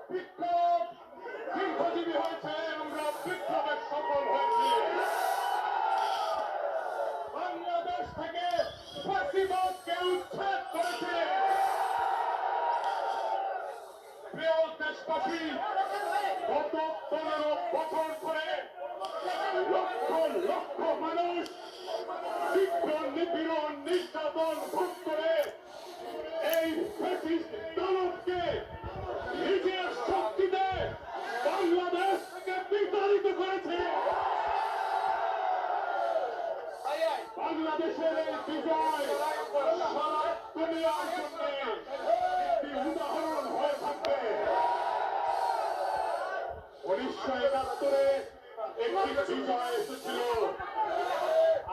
বিপ্লব দীর্ঘজীবী হয়েছে, আমরা বিপ্লবের সফল হয়েছি। বাংলাদেশ থেকে ফাঁসিবাদকে উচ্ছেদ করেছে। প্রিয় দেশবাসী, গত 15 বছর ধরে লক্ষ লক্ষ মানুষ তীব্র নিপীড়ন নির্যাতন ভোগ করে এই ফ্যাসিস্ট দানবকে নিজের শক্তিতে বাংলাদেশ থেকে বিতাড়িত করেছে। বাংলাদেশের এই বিজয় সারা দুনিয়ার জন্য একটি উদাহরণ হয়ে থাকবে। 1971-এ একটি বিজয় এসেছিল,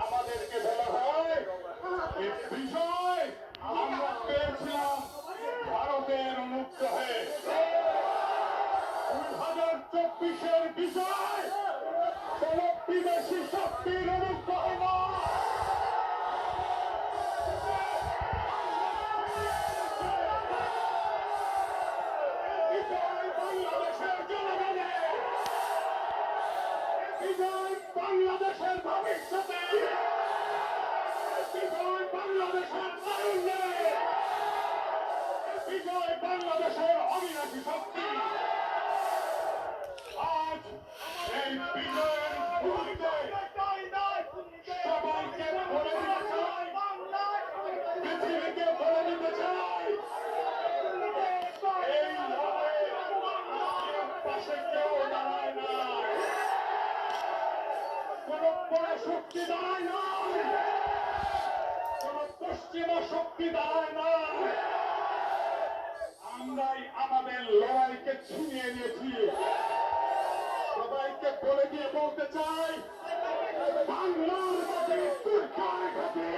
আমাদেরকে বলা হয় এই বিজয় আমরা পেয়েছিলাম ভারতের অনুগ্রহে। 2024-এর বিজয় কোন বিদেশি শক্তির অনুগ্রহ নয়। বিজয় বাংলাদেশের জনগণের, বিজয় বাংলাদেশের ভবিষ্যতে, বিজয় বাংলাদেশের তারুণ্যে, বিজয় বাংলাদেশের অবিনাশী শক্তি। আজ এই বিজয়ের মুহূর্তে সবাইকে বলে দিতে চাই, পৃথিবীকে বলে দিতে চাই, এই লড়াইয়ে আমাদের পাশে কেউ দাঁড়ায় না, কোন বড় শক্তি দাঁড়ায় না, কোন পশ্চিমা শক্তি দাঁড়ায় না। আমরাই আমাদের লড়াইকে ছিনিয়ে নিয়েছি। সবাইকে বলে দিয়ে বলতে চাই, বাংলার মাঝে তুর্কার ঘাটে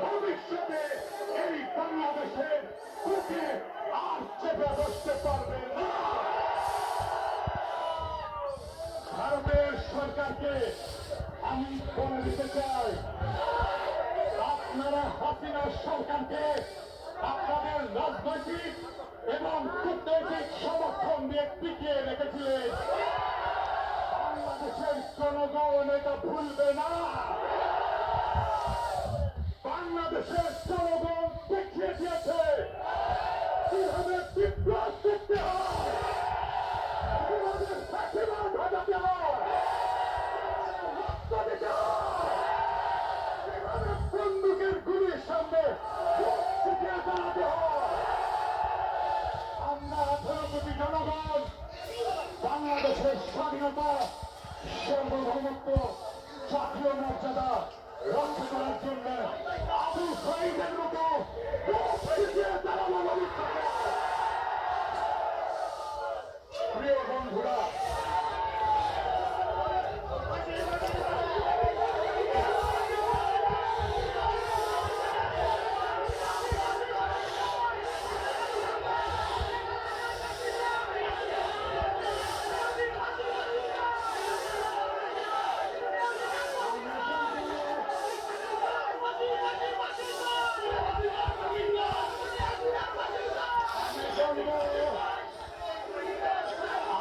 ভবিষ্যতে এই বাংলাদেশের বুকে আর চেপে বসতে পারবে না। ভারতের সরকারকে আমি বলে দিতে চাই, আপনারা হাসিনা সরকারকে আপনাদের রাজনৈতিক এবং কূটনৈতিক সমর্থন দিয়ে টিকিয়ে রেখেছিলেন। বাংলাদেশের জনগণ এটা ভুলবে না। বাংলাদেশের জনগণ দেখিয়ে দিয়েছে কিভাবে বিপ্লব করতে হয়, কিভাবে ফাঁসিবাদ হটাতে হয়, রক্ত দিতে হয়, কিভাবে বন্দুকের গুলির সামনে ছিটিয়ে দাঁড়াতে হয়। আমরা 18 কোটি জনগণ বাংলাদেশের স্বাধীনতা, সার্বভৌমত্ব, জাতীয় মর্যাদা রক্ষা করার জন্য আবু সাঈদের মতো দাঁড়ানো ভবিষ্যতে। প্রিয় বন্ধুরা,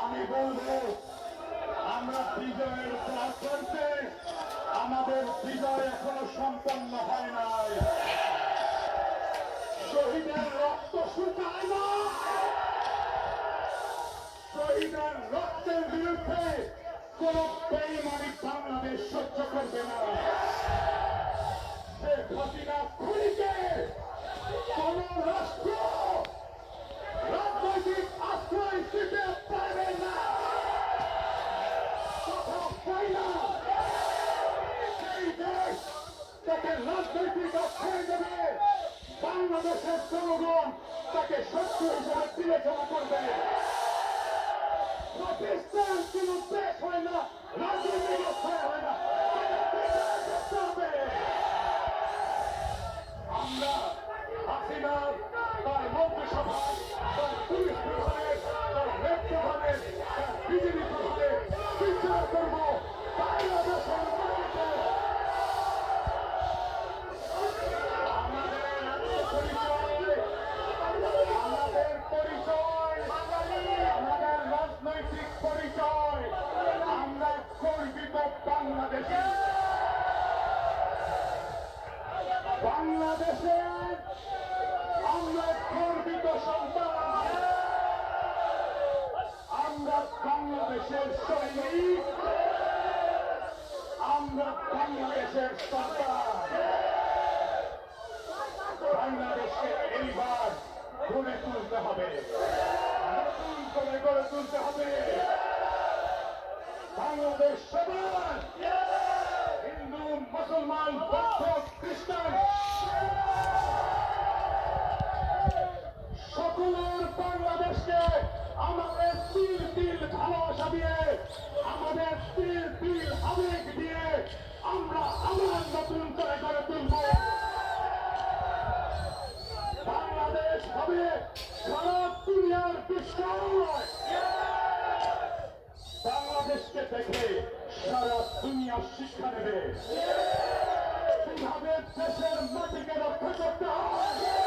আমি বলবো আমরা বিজয়ের প্রার্থে আমাদের বিজয় এখনো সম্পন্ন হয় নাই। শহীদের রক্ত শুকায় না। শহীদের রক্তের বিরুদ্ধে কোন বেঈমানি বাংলাদেশ সহ্য করবে না। শেখ হাসিনা খুনিকে কোন রাষ্ট্র রাজনৈতিক আশ্রয় দিতে পারবে না। সেই দেশ তাকে রাজনৈতিক আশ্রয় দেবে, বাংলাদেশের জনগণ তাকে শত্রু হিসেবে বিবেচনা করবে। পাকিস্তান কোন দেশ হয় না, রাজনৈতিক আশ্রয় হয় না। আমরা হাসিনা তার মন্ত্রিসভায়, তার পুলিশ বিভাগে, তার রেড বিভাগে, তার বিজেপি বিভাগে বিচার করব বাংলাদেশের মাটিতে। আমাদের আত্মপরিচয় বাংলাদেশের আমরা গর্বিত সন্তান, আমরা বাংলাদেশের সৈনিক, আমরা বাংলাদেশের সন্তান। বাংলাদেশকে এইবার গড়ে তুলতে হবে, নতুন করে গড়ে তুলতে হবে। বাংলাদেশ সবার, হিন্দু, মুসলমান, বৌদ্ধ, খ্রিস্টান সকলের বাংলাদেশকে আমাদের তিল তিল ভালোবাসা দিয়ে, আমাদের তিল তিল আবেগ দিয়ে আমরা আবার নতুন করে গড়ে তুলব। বাংলাদেশ হবে সারা দুনিয়ার বিস্ময়। বাংলাদেশকে দেখে সারা দুনিয়া শিক্ষা নেবে কিভাবে দেশের মাটিকে রক্ষা করতে হয়।